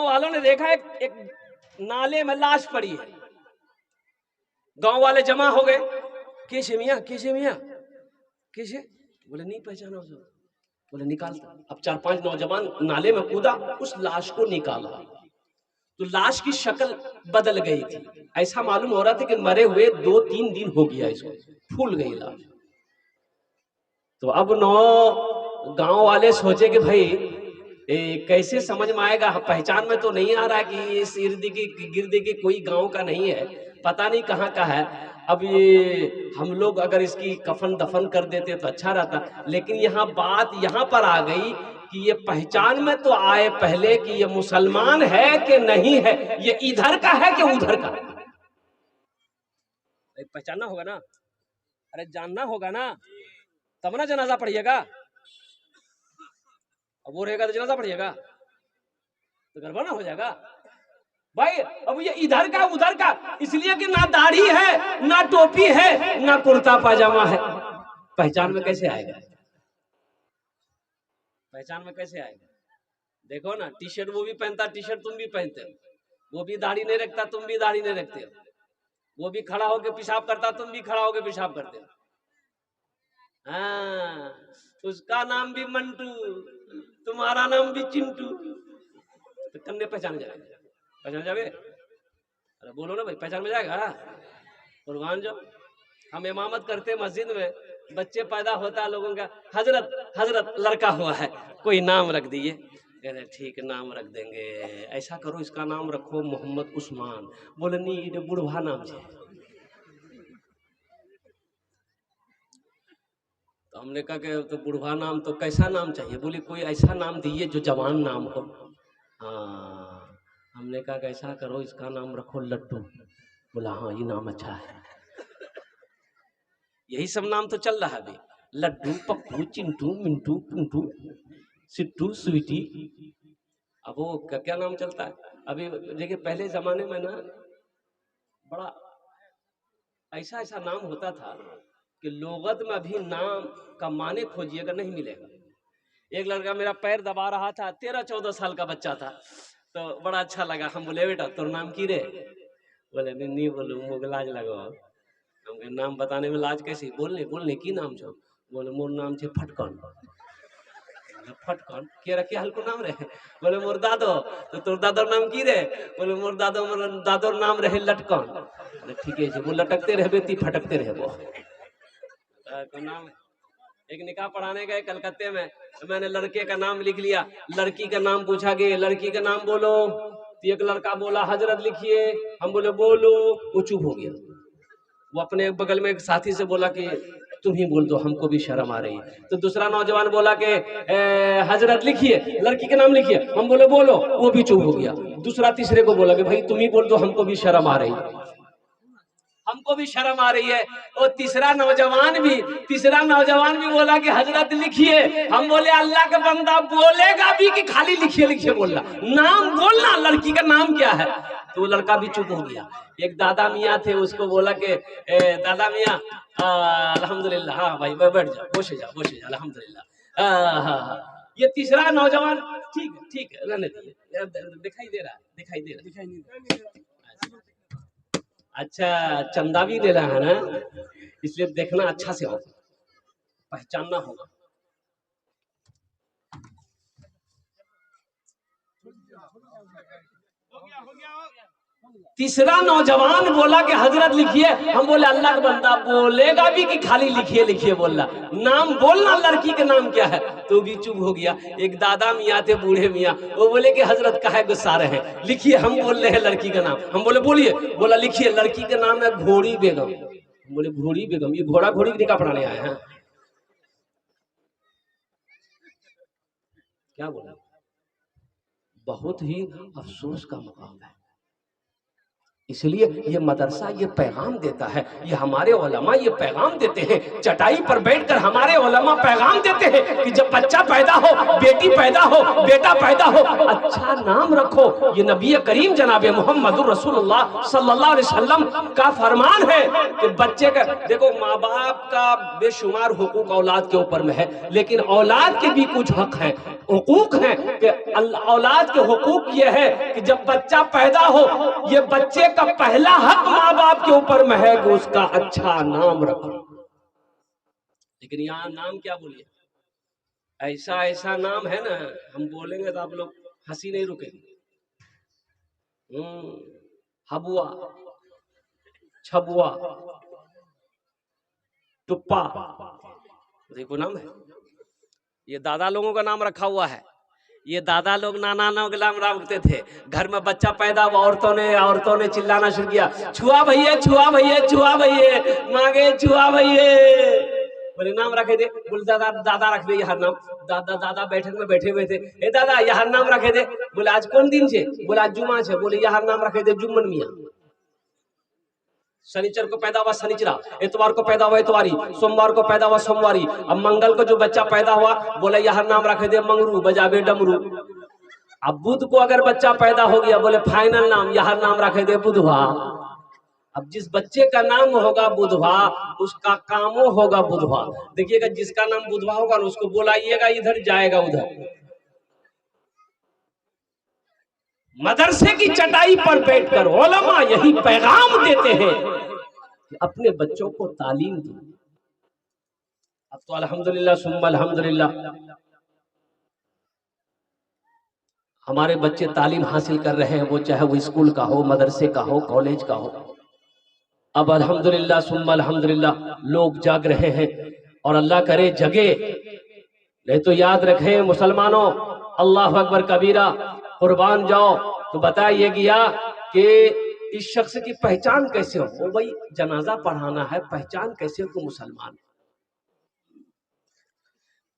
वालों ने देखा एक नाले में लाश पड़ी है। गांव वाले जमा हो गए, कैसे मियाँ कैसे? बोले नहीं पहचाना उसे। बोले निकालता। अब 4-5 नौजवान नाले में कूदा, उस लाश को निकाला तो लाश की शक्ल बदल गई थी। ऐसा मालूम हो रहा था कि मरे हुए 2-3 दिन हो गया, इसको फूल गई लाश। तो अब गांव वाले सोचे कि भाई कैसे समझ में आएगा, पहचान में तो नहीं आ रहा कि इस इर्द गिर्द के कोई गांव का नहीं है, पता नहीं कहाँ का है। अब ये हम लोग अगर इसकी कफन दफन कर देते तो अच्छा रहता, लेकिन यहाँ बात यहाँ पर आ गई कि ये पहचान में तो आए पहले कि ये मुसलमान है कि नहीं है, ये इधर का है कि उधर का। पहचानना होगा ना, अरे जानना होगा ना, तब ना जनाजा पढ़िएगा। अब वो रहेगा तो जनाजा पढ़िएगा, तो गड़बड़ ना हो जाएगा भाई। अब ये इधर का उधर का, इसलिए कि ना दाढ़ी है, ना टोपी है, ना कुर्ता पाजामा है, पहचान में कैसे आएगा? पहचान में कैसे आएगा? देखो ना, टी शर्ट वो भी पहनता, टी शर्ट तुम भी पहनते हो, वो भी दाढ़ी नहीं रखता, तुम भी दाढ़ी नहीं रखते हो, वो भी खड़ा होकर पेशाब करता, तुम भी खड़ा होकर पेशाब करते हो। हाँ, उसका नाम भी मंटू, तुम्हारा नाम भी चिंटू, तो कन्ने पहचान जावे। अरे बोलो ना भाई, पहचान में जाएगा। कुर्बान जो हम इमामत करते मस्जिद में, बच्चे पैदा होता है लोगों का, हजरत लड़का हुआ है, कोई नाम रख दिए। कहते ठीक नाम रख देंगे, ऐसा करो इसका नाम रखो मोहम्मद उस्मान। बोले नहीं, ये बुढ़वा नाम है। तो हमने कहा कि तो बुढ़वा नाम तो कैसा नाम चाहिए? बोली कोई ऐसा नाम दिए जो जवान नाम हो। हाँ, हमने कहा कि ऐसा करो इसका नाम रखो लड्डू। बोला हाँ ये नाम अच्छा है। यही सब नाम तो चल रहा है अभी, लड्डू, पप्पू, चिंटू, मिंटू, पिंटू, सिट्टू, स्वीटी। अब वो क्या नाम चलता है अभी। देखिए पहले जमाने में ना बड़ा ऐसा नाम होता था कि लोगत में अभी नाम का माने खोजिएगा नहीं मिलेगा। एक लड़का मेरा पैर दबा रहा था, 13-14 साल का बच्चा था, तो बड़ा अच्छा लगा। हम बोले बेटा तोर नाम की रे? बोले नहीं बोलू मुझे लाज लगा। हम नाम बताने में लाज कैसी? बोलने की नाम छो? बोले मोर नाम छे फटकन। फटकन के रखे हल्को नाम रहे? बोले मोर दादो। तो तोर दादोर नाम की रे? बोले मोर दादोर नाम रहे लटकन। ठीक है, वो लटकते रहबे ती फटकते रहबो। तो नाम एक निकाह पढ़ाने गए कलकत्ते में, तो मैंने लड़के का नाम लिख लिया, लड़की का नाम पूछा गया, लड़की का नाम बोलो। तो एक लड़का बोला हजरत लिखिए, हम बोले बोलो, वो चुप हो गया। वो अपने बगल में एक साथी से बोला कि तुम ही बोल दो, हमको भी शर्म आ रही है। तो दूसरा नौजवान बोला कि हजरत लिखिए, लड़की का नाम लिखिए, हम बोले बोलो, वो भी चुप हो गया। दूसरा तीसरे को बोला कि भाई तुम ही बोल दो, हमको भी शर्म आ रही है, हमको भी शर्म आ रही है। और तीसरा नौजवान भी बोला कि हजरत लिखिए, हम बोले अल्लाह का बंदा बोलेगा भी कि खाली लिखिए बोलना, नाम बोलना, लड़की का नाम क्या है? तो वो लड़का भी चुप हो गया। एक दादा मियाँ थे, उसको बोला कि दादा मियाँ अल्हम्दुलिल्लाह, हाँ भाई बैठ जाओ, बोसे जाओ अल्हम्दुलिल्लाह। हाँ, ये तीसरा नौजवान ठीक है रहने दीजिए, दिखाई दे रहा। अच्छा, चंदा भी ले रहा है ना, इसलिए देखना अच्छा से होगा, पहचानना होगा। तीसरा नौजवान बोला कि हजरत लिखिए, हम बोले अल्लाह का बंदा बोलेगा भी कि खाली लिखिए बोलना, नाम बोलना, लड़की का नाम क्या है? तो भी चुप हो गया। एक दादा मियाँ थे, बूढ़े मियाँ, वो बोले कि हजरत काहे गुस्सा रहे हैं, लिखिए, हम बोल रहे हैं लड़की का नाम। हम बोले बोलिए। बोला लिखिए, लड़की का नाम है घोड़ी बेगम। बोले घोड़ी बेगम, ये घोड़ा घोड़ी की निकाह पढ़ाने आए हैं? क्या बोला? बहुत ही अफसोस का मुकाम है। इसलिए ये मदरसा ये पैगाम देता है, ये हमारे उलमा ये पैगाम देते हैं, चटाई पर बैठकर हमारे उलमा पैगाम देते हैं कि जब बच्चा पैदा हो, बेटी पैदा हो, बेटा पैदा हो, अच्छा नाम रखो। ये नबी करीम जनाबे मोहम्मदुर रसूलुल्लाह सल्लल्लाहु अलैहि वसल्लम का फरमान है कि बच्चे का, देखो माँ बाप का बेशुमार हुकूक औलाद के ऊपर में है, लेकिन औलाद के भी कुछ हक है, हुकूक है कि औलाद के हुकूक ये है कि जब बच्चा पैदा हो, ये बच्चे का पहला हक माँ बाप के ऊपर में है कि उसका अच्छा नाम रखो। लेकिन यहाँ नाम क्या बोलिए, ऐसा ऐसा नाम है ना, हम बोलेंगे तो आप लोग हंसी नहीं रुकेगी। हबुआ, छबुआ, टुप्पा, देखो नाम है। ये दादा लोगों का नाम रखा हुआ है, ये दादा लोग नाना लोग नाम रखते थे। घर में बच्चा पैदा हुआ, औरतों ने चिल्लाना शुरू किया, छुआ भैया, छुआ भैया, छुआ भैया, मांगे छुआ भैया। बोले नाम रखे थे, बोले दादा दादा रख दे यहाँ नाम। दादा बैठक में बैठे हुए थे, ए दादा यहाँ नाम रखे थे। बोले आज कौन दिन छे? बोले आज जुमा छे। बोले यहाँ नाम रखे थे जुम्मन मियाँ। शनिचर को पैदा हुआ शनिचरा, इतवार को पैदा हुआ इतवारी, सोमवार को पैदा हुआ सोमवारी। अब मंगल को जो बच्चा पैदा हुआ, बोले यहाँ नाम रखे दे मंगरू, बजाबे डमरू। अब बुध को अगर बच्चा पैदा हो गया, बोले फाइनल नाम यहाँ नाम रखे दे बुधवा। अब जिस बच्चे का नाम होगा बुधवा, उसका कामो होगा बुधवा। देखिएगा जिसका नाम बुधवा होगा उसको बुलाइएगा इधर, जाएगा उधर। मदरसे की चटाई पर बैठकर उलमा यही पैगाम देते हैं कि अपने बच्चों को तालीम दो। अब तो अल्हम्दुलिल्लाह सुम्मा अल्हम्दुलिल्लाह हमारे बच्चे तालीम हासिल कर रहे हैं, वो चाहे वो स्कूल का हो, मदरसे का हो, कॉलेज का हो। अब अल्हम्दुलिल्लाह सुम्मा अल्हम्दुलिल्लाह लोग जाग रहे हैं, और अल्लाह करे जगे। नहीं तो याद रखें मुसलमानों, अल्लाह अकबर कबीरा, कुर्बान जाओ। तो बताइए गया कि इस शख्स की पहचान कैसे हो? भाई जनाजा पढ़ाना है, पहचान कैसे हो मुसलमान?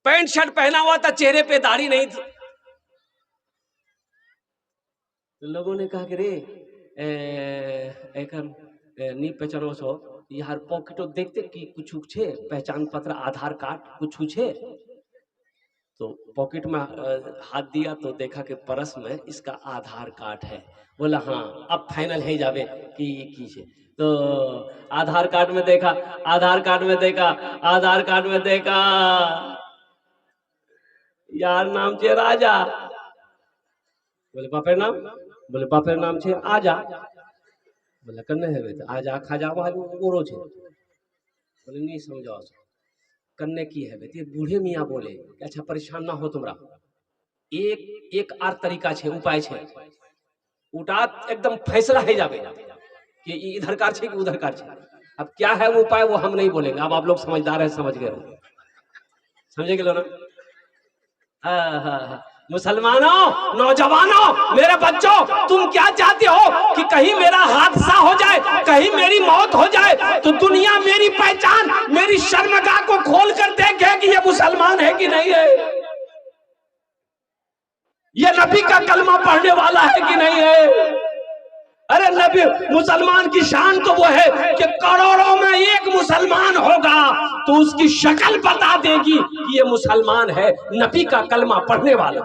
पैंट शर्ट पहना हुआ था, चेहरे पे दाढ़ी नहीं थी। तो लोगों ने कहा कि रे नी पहचानो सो यार पॉकेटो देखते कि कुछ छे, पहचान पत्र, आधार कार्ड कुछ छे। तो पॉकेट में हाथ दिया तो देखा कि पर्स में इसका आधार कार्ड है। बोला हाँ अब फाइनल है जावे कि की छे। तो आधार कार्ड में देखा, आधार कार्ड में देखा यार नाम छे राजा। बोले बापेर नाम? बोले बापेर नाम छे आजा। बोले कन्ने है तो आजा खाजा ओरो छे। बोले नहीं समझाओ कन्ने की है बेटी? बूढ़े मियाँ बोले अच्छा परेशान ना हो तुमरा, एक आर तरीका छे, उपाय छे। उठा एकदम फैसला है जावे कि इधर कार छे कि उधर कार छे। अब क्या है वो उपाय वो हम नहीं बोलेंगे, अब आप लोग समझदार है, समझ गए हो, समझे गए ना? मुसलमानों, नौजवानों, मेरे बच्चों, तुम क्या चाहते हो कि कहीं मेरा हादसा हो जाए, कहीं मेरी मौत हो जाए तो दुनिया मेरी पहचान, मेरी शर्मगाह को खोल कर देखे कि ये मुसलमान है कि नहीं है, ये नबी का कलमा पढ़ने वाला है कि नहीं है। अरे नबी, मुसलमान की शान तो वो है कि करोड़ों में एक मुसलमान होगा तो उसकी शक्ल बता देगी कि ये मुसलमान है, नबी का कलमा पढ़ने वाला।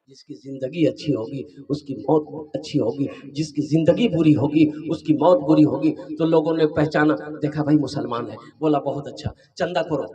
जिसकी जिंदगी अच्छी होगी उसकी मौत अच्छी होगी, जिसकी जिंदगी बुरी होगी उसकी मौत बुरी होगी। तो लोगों ने पहचाना, देखा भाई मुसलमान है। बोला बहुत अच्छा, चंदा करो,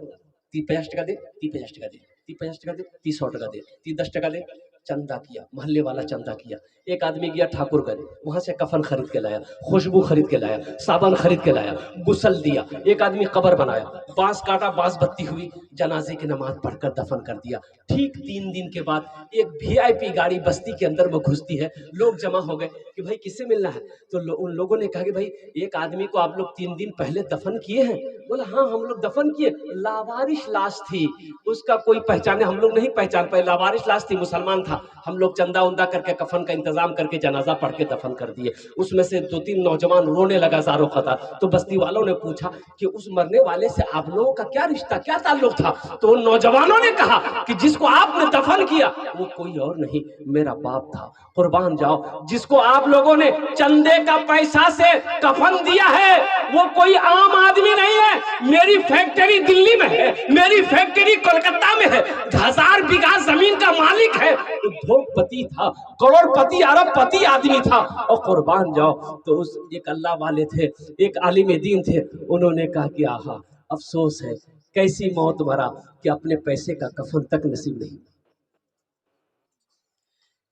50 टका दे, 50 टका दे, 50 टका दे, 100 टका दे, 10 टका दे। चंदा किया, मोहल्ले वाला चंदा किया। एक आदमी गया ठाकुरगंज, वहां से कफन खरीद के लाया, खुशबू खरीद के लाया, साबन खरीद के लाया, गुसल दिया। एक आदमी कब्र बनाया, बांस काटा, बांस बत्ती हुई, जनाजे की नमाज पढ़कर दफन कर दिया। ठीक 3 दिन के बाद एक VIP गाड़ी बस्ती के अंदर में घुसती है। लोग जमा हो गए कि भाई किससे मिलना है? तो उन लोगों ने कहा कि भाई एक आदमी को आप लोग 3 दिन पहले दफन किए हैं। बोला हाँ हम लोग दफन किए, लावारिश लाश थी, उसका कोई पहचाने, हम लोग नहीं पहचान पाए, लावारिश लाश थी, मुसलमान था। था, हम लोग चंदा उंदा करके कफन का इंतजाम करके जनाजा पढ़ के दफन कर दिए। उसमें से 2-3 नौजवान रोने लगा ज़ारो ख़तर। तो बस्ती वालों ने पूछा कि उस मरने वाले से आप लोगों का क्या रिश्ता, क्या ताल्लुक था? तो उन नौजवानों ने कहा कि जिसको आपने दफन किया वो कोई और नहीं, मेरा बाप था। कुर्बान जाओ, जिसको आप लोगों ने चंदे का पैसा से कफन दिया है वो कोई आम आदमी नहीं है। मेरी फैक्ट्री दिल्ली में है, मेरी फैक्ट्री कोलकाता में है, 1000 बीघा जमीन का मालिक है, उद्योगपति था, करोड़पति अरबपति आदमी था। और कुर्बान जाओ, तो उस एक अल्लाह वाले थे, एक आलिम दीन थे, उन्होंने कहा कि आहा अफसोस है, कैसी मौत मरा कि अपने पैसे का कफन तक नसीब नहीं।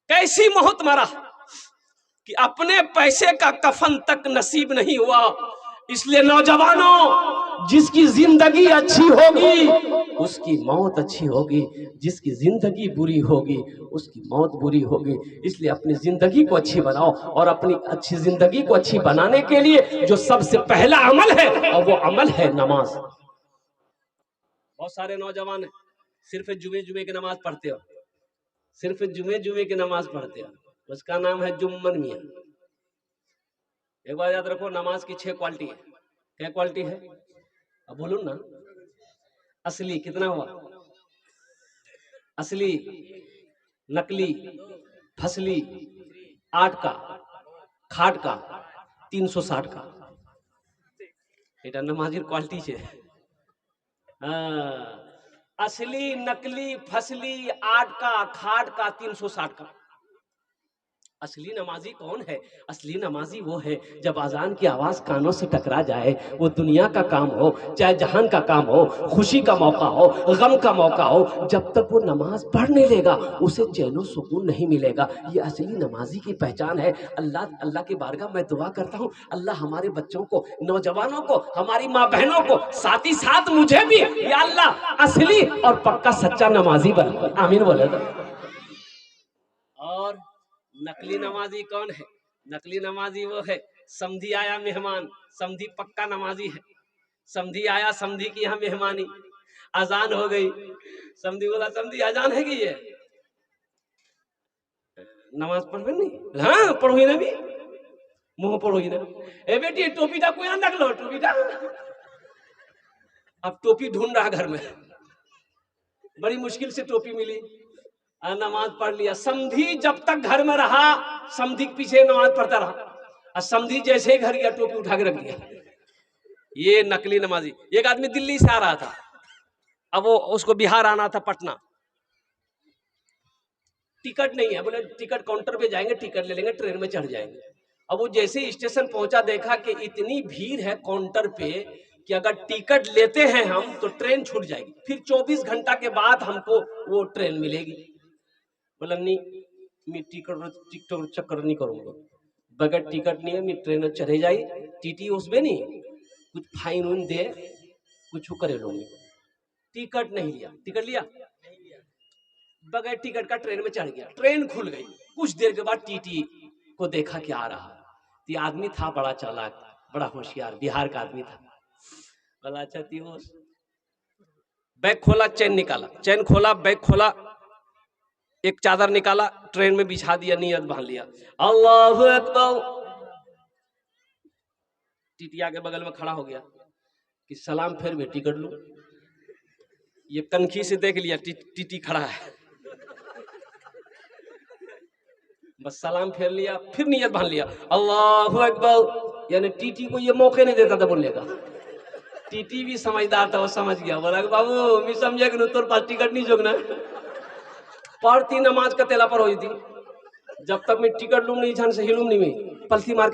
कैसी मौत मरा कि अपने पैसे का कफन तक नसीब नहीं हुआ। इसलिए नौजवानों, जिसकी जिंदगी अच्छी होगी उसकी मौत अच्छी होगी, जिसकी जिंदगी बुरी होगी उसकी मौत बुरी होगी। इसलिए अपनी जिंदगी को अच्छी बनाओ, और अपनी अच्छी जिंदगी को अच्छी बनाने के लिए जो सबसे पहला अमल है, और वो अमल है नमाज। बहुत सारे नौजवान है सिर्फ जुमे की नमाज पढ़ते हो, सिर्फ जुमे की नमाज पढ़ते हो, उसका नाम है जुम्मन मियाँ। एक बार याद रखो, नमाज की 6 क्वालिटी है। क्या क्वालिटी है? अब बोलूं ना, असली कितना हुआ? असली, नकली, फसली, 8 का, खाट का, 360 का। এটা नमाजिर क्वालिटी है। असली, नकली, फसली, 8 का, खाट का, 360 का। असली नमाजी कौन है? असली नमाजी वो है जब अजान की आवाज कानों से टकरा जाए, वो दुनिया का काम हो चाहे जहान का काम हो, खुशी का मौका हो, गम का मौका हो, जब तक वो नमाज पढ़ नहीं लेगा उसे चैनो सुकून नहीं मिलेगा। ये असली नमाजी की पहचान है। अल्लाह की बारगाह में दुआ करता हूँ, अल्लाह हमारे बच्चों को, नौजवानों को, हमारी माँ बहनों को, साथ ही साथ मुझे भी, या अल्लाह असली और पक्का सच्चा नमाजी बना। आमीन बोले तो। और नकली नमाजी कौन है? नकली नमाजी वो है, समधी आया मेहमान, समधी पक्का नमाजी है। समधी आया, समधी की यहाँ मेहमानी, अजान हो गई, समधी बोला समधी अजान है कि ये नमाज पढ़ नहीं? हाँ पढ़ो ही ना, भी मुंह पढ़ो ही ना। ए बेटी टोपीटा कोई ना रख लो, टोपीटा। अब टोपी ढूंढ रहा घर में, बड़ी मुश्किल से टोपी मिली, नमाज पढ़ लिया। समधी जब तक घर में रहा, समधी के पीछे नमाज पढ़ता रहा, और समधी जैसे ही घर गया टोपी उठा के रख दिया। ये नकली नमाजी। एक आदमी दिल्ली से आ रहा था, अब वो उसको बिहार आना था, पटना, टिकट नहीं है, बोले टिकट काउंटर पे जाएंगे, टिकट ले लेंगे, ट्रेन में चढ़ जाएंगे। अब वो जैसे ही स्टेशन पहुंचा, देखा कि इतनी भीड़ है काउंटर पे कि अगर टिकट लेते हैं हम तो ट्रेन छूट जाएगी, फिर 24 घंटा के बाद हमको वो ट्रेन मिलेगी। बोला नहीं, मैं टिकट चक्कर नहीं करूंगा, बगैर टिकट नहीं है, मैं ट्रेन चढ़े जाई, टीटी उसमें नहीं कुछ फाइन उन दे, कुछ करे लूंगी। टिकट नहीं लिया, टिकट लिया बगैर टिकट का ट्रेन में चढ़ गया, ट्रेन खुल गई। कुछ देर के बाद टीटी को देखा कि आ रहा, ये आदमी था बड़ा चालाक, बड़ा होशियार, बिहार का आदमी था। बोला अच्छा तीनों, बैग खोला, चैन निकाला, चैन खोला, बैग खोला, एक चादर निकाला, ट्रेन में बिछा दिया, नियत बांध लिया, अल्लाहु अकबर। टीटिया के बगल में खड़ा हो गया कि सलाम फिर भी टिकट लूं। ये कनखी से देख लिया टीटी खड़ा है, बस सलाम फेर लिया, फिर नियत बांध लिया, अल्लाहु अकबर। यानी टीटी को ये मौके नहीं देता था बोलने का। टीटी भी समझदार था, वो समझ गया, बोला बाबू मैं समझे कि तोर पास टिकट नहीं जोगना, पढ़ती नमाज का तेला पर हुई थी, जब तक मैं टिकट लूं नहीं, छान से हिलूं नहीं, मैं पलथी मार के